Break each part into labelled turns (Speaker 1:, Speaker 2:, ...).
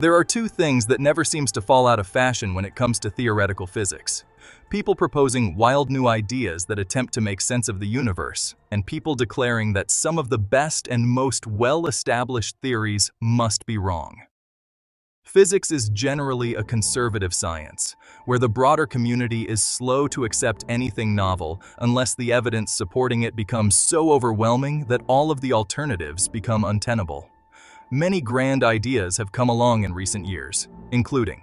Speaker 1: There are two things that never seems to fall out of fashion when it comes to theoretical physics. People proposing wild new ideas that attempt to make sense of the universe, and people declaring that some of the best and most well-established theories must be wrong. Physics is generally a conservative science, where the broader community is slow to accept anything novel unless the evidence supporting it becomes so overwhelming that all of the alternatives become untenable. Many grand ideas have come along in recent years, including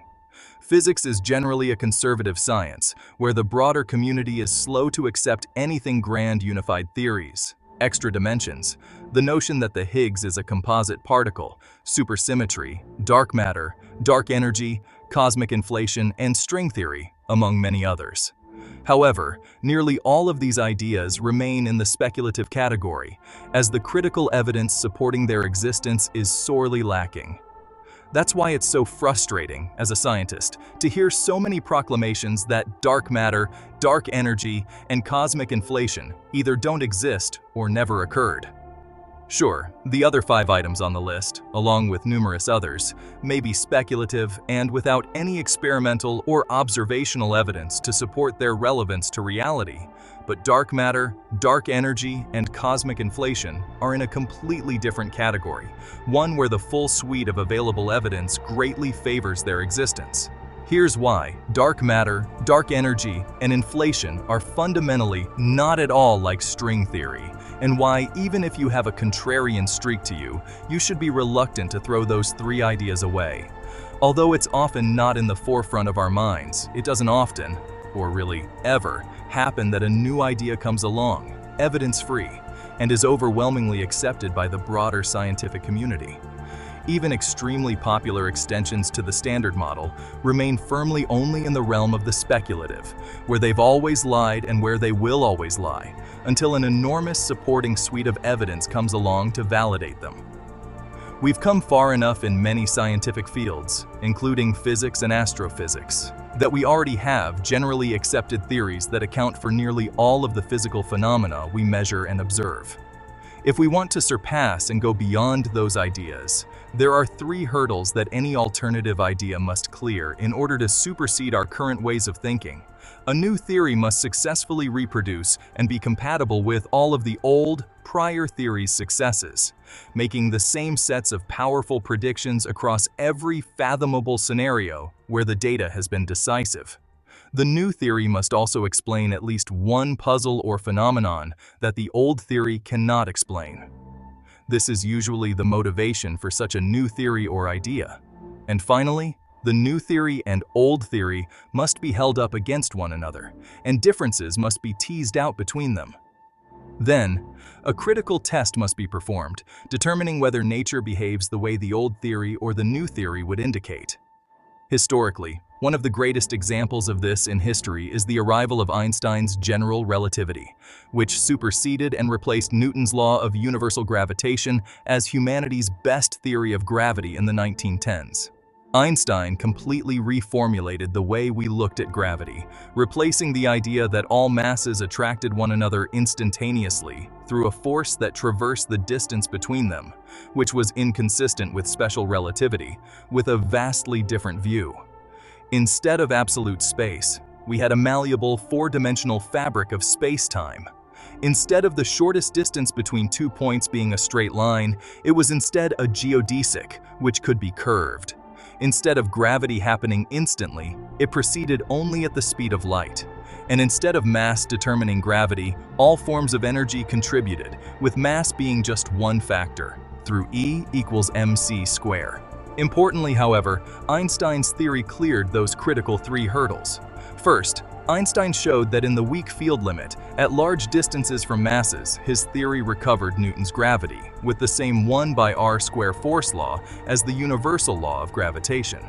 Speaker 1: physics is generally a conservative science, where the broader community is slow to accept anything grand unified theories, extra dimensions, the notion that the Higgs is a composite particle, supersymmetry, dark matter, dark energy, cosmic inflation, and string theory, among many others. However, nearly all of these ideas remain in the speculative category, as the critical evidence supporting their existence is sorely lacking. That's why it's so frustrating, as a scientist, to hear so many proclamations that dark matter, dark energy, and cosmic inflation either don't exist or never occurred. Sure, the other 5 items on the list, along with numerous others, may be speculative and without any experimental or observational evidence to support their relevance to reality, but dark matter, dark energy, and cosmic inflation are in a completely different category, one where the full suite of available evidence greatly favors their existence. Here's why dark matter, dark energy, and inflation are fundamentally not at all like string theory, and why even if you have a contrarian streak to you, you should be reluctant to throw those 3 ideas away. Although it's often not in the forefront of our minds, it doesn't often, or really ever, happen that a new idea comes along, evidence-free, and is overwhelmingly accepted by the broader scientific community. Even extremely popular extensions to the standard model remain firmly only in the realm of the speculative, where they've always lied and where they will always lie, until an enormous supporting suite of evidence comes along to validate them. We've come far enough in many scientific fields, including physics and astrophysics, that we already have generally accepted theories that account for nearly all of the physical phenomena we measure and observe. If we want to surpass and go beyond those ideas, there are 3 hurdles that any alternative idea must clear in order to supersede our current ways of thinking. A new theory must successfully reproduce and be compatible with all of the old, prior theories' successes, making the same sets of powerful predictions across every fathomable scenario where the data has been decisive. The new theory must also explain at least one puzzle or phenomenon that the old theory cannot explain. This is usually the motivation for such a new theory or idea. And finally, the new theory and old theory must be held up against one another, and differences must be teased out between them. Then, a critical test must be performed, determining whether nature behaves the way the old theory or the new theory would indicate. Historically, one of the greatest examples of this in history is the arrival of Einstein's general relativity, which superseded and replaced Newton's law of universal gravitation as humanity's best theory of gravity in the 1910s. Einstein completely reformulated the way we looked at gravity, replacing the idea that all masses attracted one another instantaneously through a force that traversed the distance between them, which was inconsistent with special relativity, with a vastly different view. Instead of absolute space, we had a malleable 4-dimensional fabric of space-time. Instead of the shortest distance between 2 points being a straight line, it was instead a geodesic, which could be curved. Instead of gravity happening instantly, it proceeded only at the speed of light. And instead of mass determining gravity, all forms of energy contributed, with mass being just one factor, through E equals mc squared. Importantly, however, Einstein's theory cleared those critical 3 hurdles. First, Einstein showed that in the weak field limit, at large distances from masses, his theory recovered Newton's gravity, with the same 1/r² force law as the universal law of gravitation.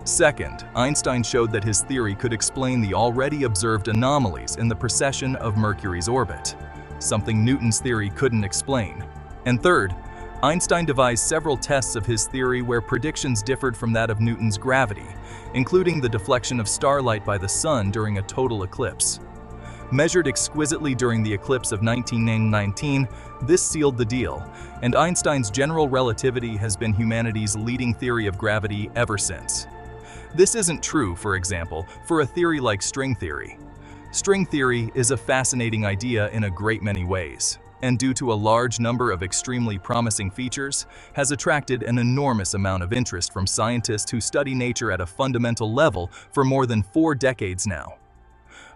Speaker 1: Second, Einstein showed that his theory could explain the already observed anomalies in the precession of Mercury's orbit, something Newton's theory couldn't explain. And third, Einstein devised several tests of his theory where predictions differed from that of Newton's gravity, including the deflection of starlight by the sun during a total eclipse. Measured exquisitely during the eclipse of 1919, this sealed the deal, and Einstein's general relativity has been humanity's leading theory of gravity ever since. This isn't true, for example, for a theory like string theory. String theory is a fascinating idea in a great many ways, and due to a large number of extremely promising features, has attracted an enormous amount of interest from scientists who study nature at a fundamental level for more than 4 decades now.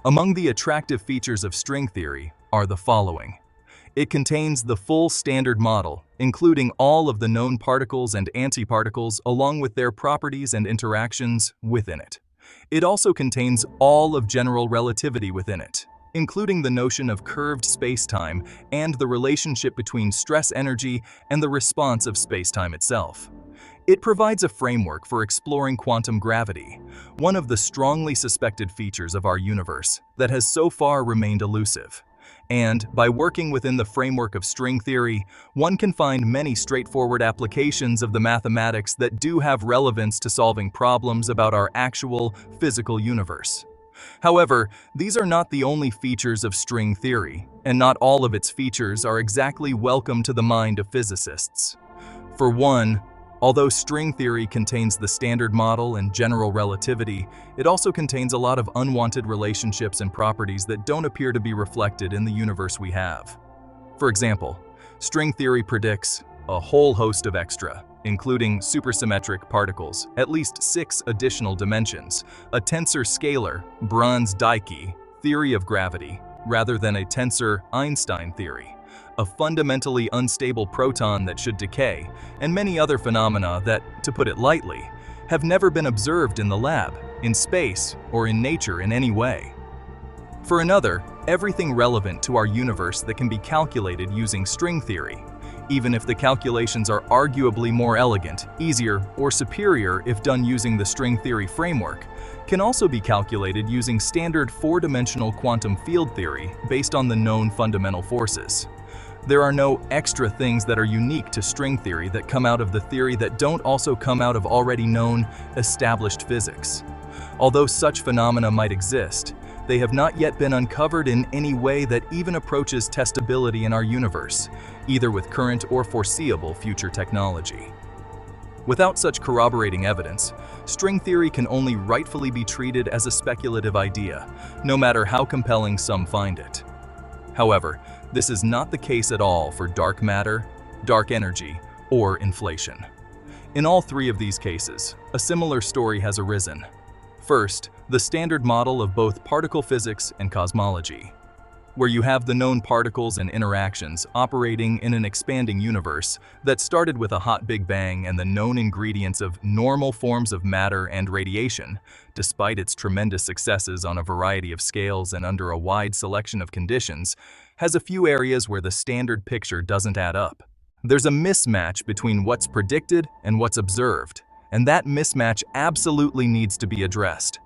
Speaker 1: Among the attractive features of string theory are the following. It contains the full standard model, including all of the known particles and antiparticles along with their properties and interactions within it. It also contains all of general relativity within it, including the notion of curved space-time and the relationship between stress energy and the response of spacetime itself. It provides a framework for exploring quantum gravity, one of the strongly suspected features of our universe that has so far remained elusive. And by working within the framework of string theory, one can find many straightforward applications of the mathematics that do have relevance to solving problems about our actual physical universe. However, these are not the only features of string theory, and not all of its features are exactly welcome to the mind of physicists. For one, although string theory contains the standard model and general relativity, it also contains a lot of unwanted relationships and properties that don't appear to be reflected in the universe we have. For example, string theory predicts a whole host of extra, including supersymmetric particles, at least 6 additional dimensions, a tensor scalar, Brans-Dicke, theory of gravity, rather than a tensor Einstein theory, a fundamentally unstable proton that should decay, and many other phenomena that, to put it lightly, have never been observed in the lab, in space, or in nature in any way. For another, everything relevant to our universe that can be calculated using string theory, even if the calculations are arguably more elegant, easier, or superior if done using the string theory framework, can also be calculated using standard 4-dimensional quantum field theory based on the known fundamental forces. There are no extra things that are unique to string theory that come out of the theory that don't also come out of already known, established physics. Although such phenomena might exist, they have not yet been uncovered in any way that even approaches testability in our universe, either with current or foreseeable future technology. Without such corroborating evidence, string theory can only rightfully be treated as a speculative idea, no matter how compelling some find it. However, this is not the case at all for dark matter, dark energy, or inflation. In all 3 of these cases, a similar story has arisen. First, the standard model of both particle physics and cosmology, where you have the known particles and interactions operating in an expanding universe that started with a hot Big Bang and the known ingredients of normal forms of matter and radiation, despite its tremendous successes on a variety of scales and under a wide selection of conditions, has a few areas where the standard picture doesn't add up. There's a mismatch between what's predicted and what's observed, and that mismatch absolutely needs to be addressed.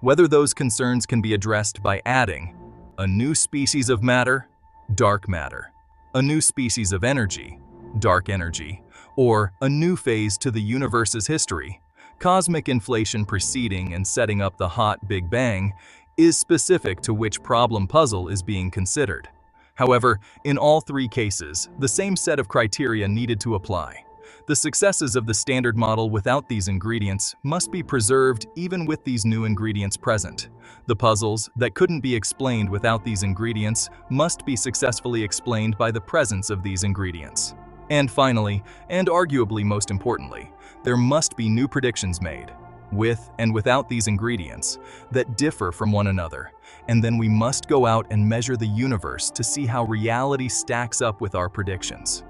Speaker 1: Whether those concerns can be addressed by adding a new species of matter, dark matter, a new species of energy, dark energy, or a new phase to the universe's history, cosmic inflation preceding and setting up the hot Big Bang, is specific to which problem puzzle is being considered. However, in all 3 cases, the same set of criteria needed to apply. The successes of the standard model without these ingredients must be preserved even with these new ingredients present. The puzzles that couldn't be explained without these ingredients must be successfully explained by the presence of these ingredients. And finally, and arguably most importantly, there must be new predictions made, with and without these ingredients, that differ from one another, and then we must go out and measure the universe to see how reality stacks up with our predictions.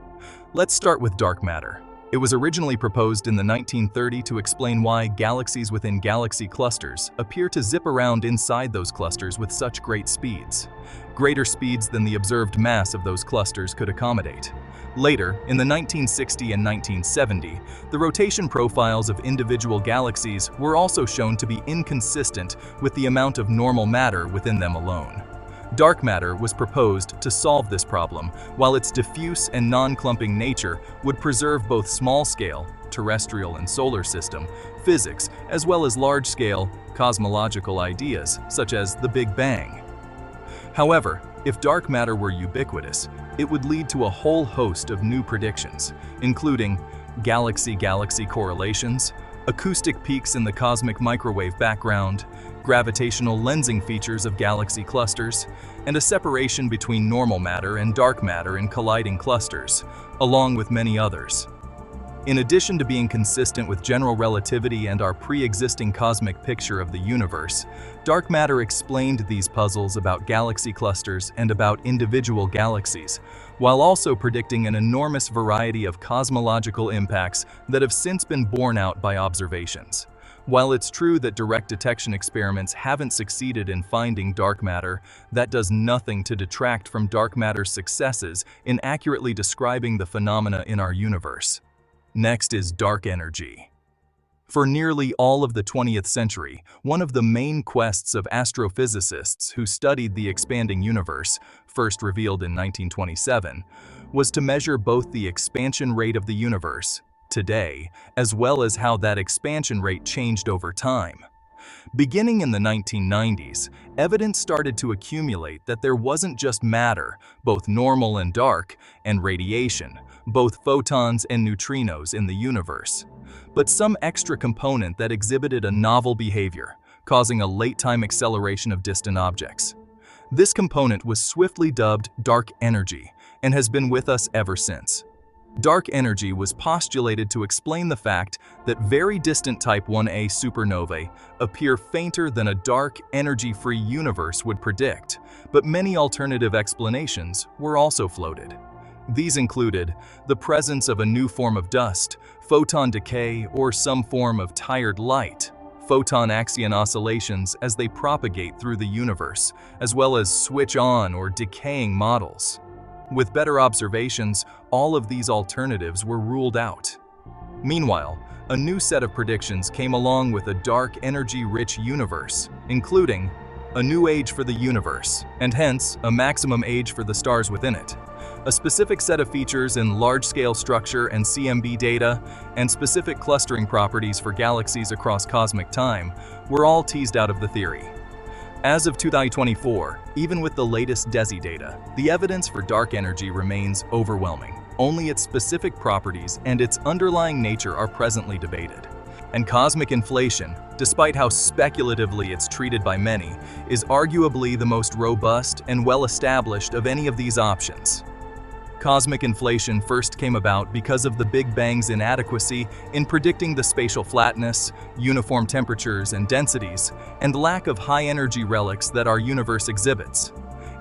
Speaker 1: Let's start with dark matter. It was originally proposed in the 1930s to explain why galaxies within galaxy clusters appear to zip around inside those clusters with such great speeds, greater speeds than the observed mass of those clusters could accommodate. Later, in the 1960s and 1970s, the rotation profiles of individual galaxies were also shown to be inconsistent with the amount of normal matter within them alone. Dark matter was proposed to solve this problem, while its diffuse and non-clumping nature would preserve both small-scale, terrestrial and solar system, physics, as well as large-scale, cosmological ideas, such as the Big Bang. However, if dark matter were ubiquitous, it would lead to a whole host of new predictions, including galaxy-galaxy correlations, acoustic peaks in the cosmic microwave background, gravitational lensing features of galaxy clusters, and a separation between normal matter and dark matter in colliding clusters, along with many others. In addition to being consistent with general relativity and our pre-existing cosmic picture of the universe, dark matter explained these puzzles about galaxy clusters and about individual galaxies, while also predicting an enormous variety of cosmological impacts that have since been borne out by observations. While it's true that direct detection experiments haven't succeeded in finding dark matter, that does nothing to detract from dark matter's successes in accurately describing the phenomena in our universe. Next is dark energy. For nearly all of the 20th century, one of the main quests of astrophysicists who studied the expanding universe, first revealed in 1927, was to measure both the expansion rate of the universe, today, as well as how that expansion rate changed over time. Beginning in the 1990s, evidence started to accumulate that there wasn't just matter, both normal and dark, and radiation, both photons and neutrinos in the universe, but some extra component that exhibited a novel behavior, causing a late-time acceleration of distant objects. This component was swiftly dubbed dark energy and has been with us ever since. Dark energy was postulated to explain the fact that very distant Type 1a supernovae appear fainter than a dark, energy-free universe would predict, but many alternative explanations were also floated. These included the presence of a new form of dust, photon decay, or some form of tired light, photon axion oscillations as they propagate through the universe, as well as switch-on or decaying models. With better observations, all of these alternatives were ruled out. Meanwhile, a new set of predictions came along with a dark, energy-rich universe, including a new age for the universe, and hence a maximum age for the stars within it, a specific set of features in large-scale structure and CMB data, and specific clustering properties for galaxies across cosmic time were all teased out of the theory. As of 2024, even with the latest DESI data, the evidence for dark energy remains overwhelming. Only its specific properties and its underlying nature are presently debated. And cosmic inflation, despite how speculatively it's treated by many, is arguably the most robust and well-established of any of these options. Cosmic inflation first came about because of the Big Bang's inadequacy in predicting the spatial flatness, uniform temperatures and densities, and lack of high-energy relics that our universe exhibits.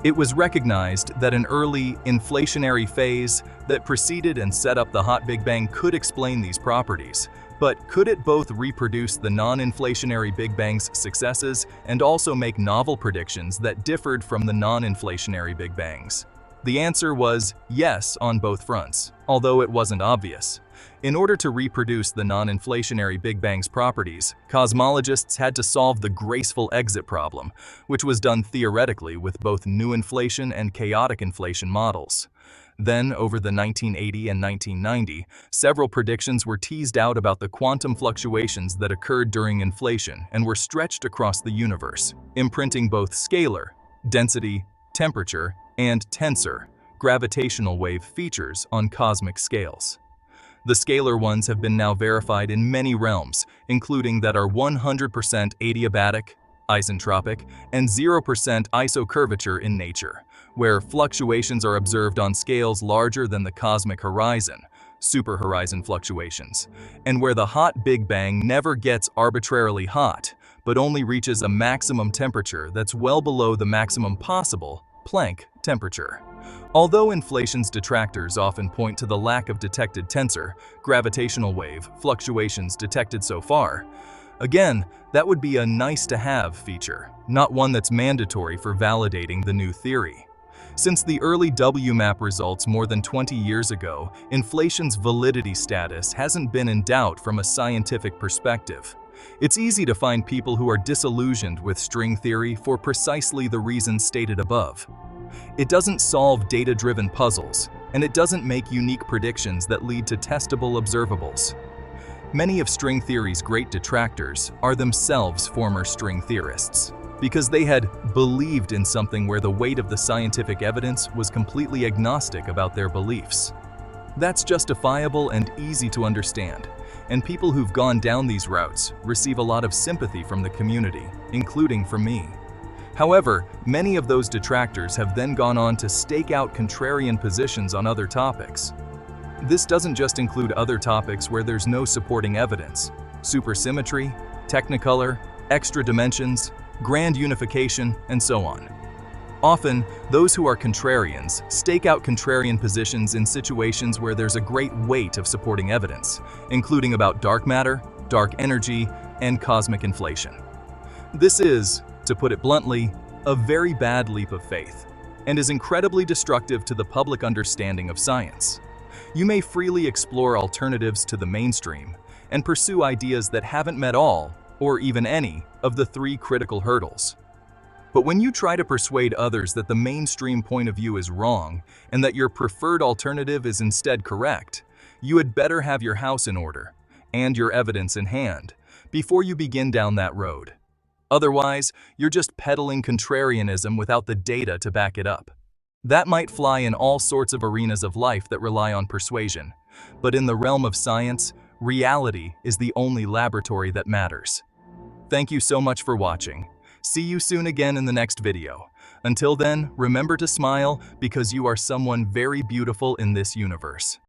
Speaker 1: It was recognized that an early, inflationary phase that preceded and set up the hot Big Bang could explain these properties. But could it both reproduce the non-inflationary Big Bang's successes and also make novel predictions that differed from the non-inflationary Big Bangs? The answer was yes on both fronts, although it wasn't obvious. In order to reproduce the non-inflationary Big Bang's properties, cosmologists had to solve the graceful exit problem, which was done theoretically with both new inflation and chaotic inflation models. Then, over the 1980 and 1990, several predictions were teased out about the quantum fluctuations that occurred during inflation and were stretched across the universe, imprinting both scalar, density, temperature, and tensor, gravitational wave features on cosmic scales. The scalar ones have been now verified in many realms, including that are 100% adiabatic, isentropic, and 0% isocurvature in nature, where fluctuations are observed on scales larger than the cosmic horizon, superhorizon fluctuations, and where the hot Big Bang never gets arbitrarily hot, but only reaches a maximum temperature that's well below the maximum possible Planck temperature. Although inflation's detractors often point to the lack of detected tensor, gravitational wave, fluctuations detected so far, again, that would be a nice-to-have feature, not one that's mandatory for validating the new theory. Since the early WMAP results more than 20 years ago, inflation's validity status hasn't been in doubt from a scientific perspective. It's easy to find people who are disillusioned with string theory for precisely the reasons stated above. It doesn't solve data-driven puzzles, and it doesn't make unique predictions that lead to testable observables. Many of string theory's great detractors are themselves former string theorists. because they had believed in something where the weight of the scientific evidence was completely agnostic about their beliefs. That's justifiable and easy to understand, and people who've gone down these routes receive a lot of sympathy from the community, including from me. However, many of those detractors have then gone on to stake out contrarian positions on other topics. This doesn't just include other topics where there's no supporting evidence: supersymmetry, technicolor, extra dimensions, grand unification, and so on. Often, those who are contrarians stake out contrarian positions in situations where there's a great weight of supporting evidence, including about dark matter, dark energy, and cosmic inflation. This is, to put it bluntly, a very bad leap of faith, and is incredibly destructive to the public understanding of science. You may freely explore alternatives to the mainstream and pursue ideas that haven't met all, or even any, of the three critical hurdles. But when you try to persuade others that the mainstream point of view is wrong and that your preferred alternative is instead correct, you had better have your house in order and your evidence in hand before you begin down that road. Otherwise, you're just peddling contrarianism without the data to back it up. That might fly in all sorts of arenas of life that rely on persuasion, but in the realm of science, reality is the only laboratory that matters. Thank you so much for watching. See you soon again in the next video. Until then, remember to smile because you are someone very beautiful in this universe.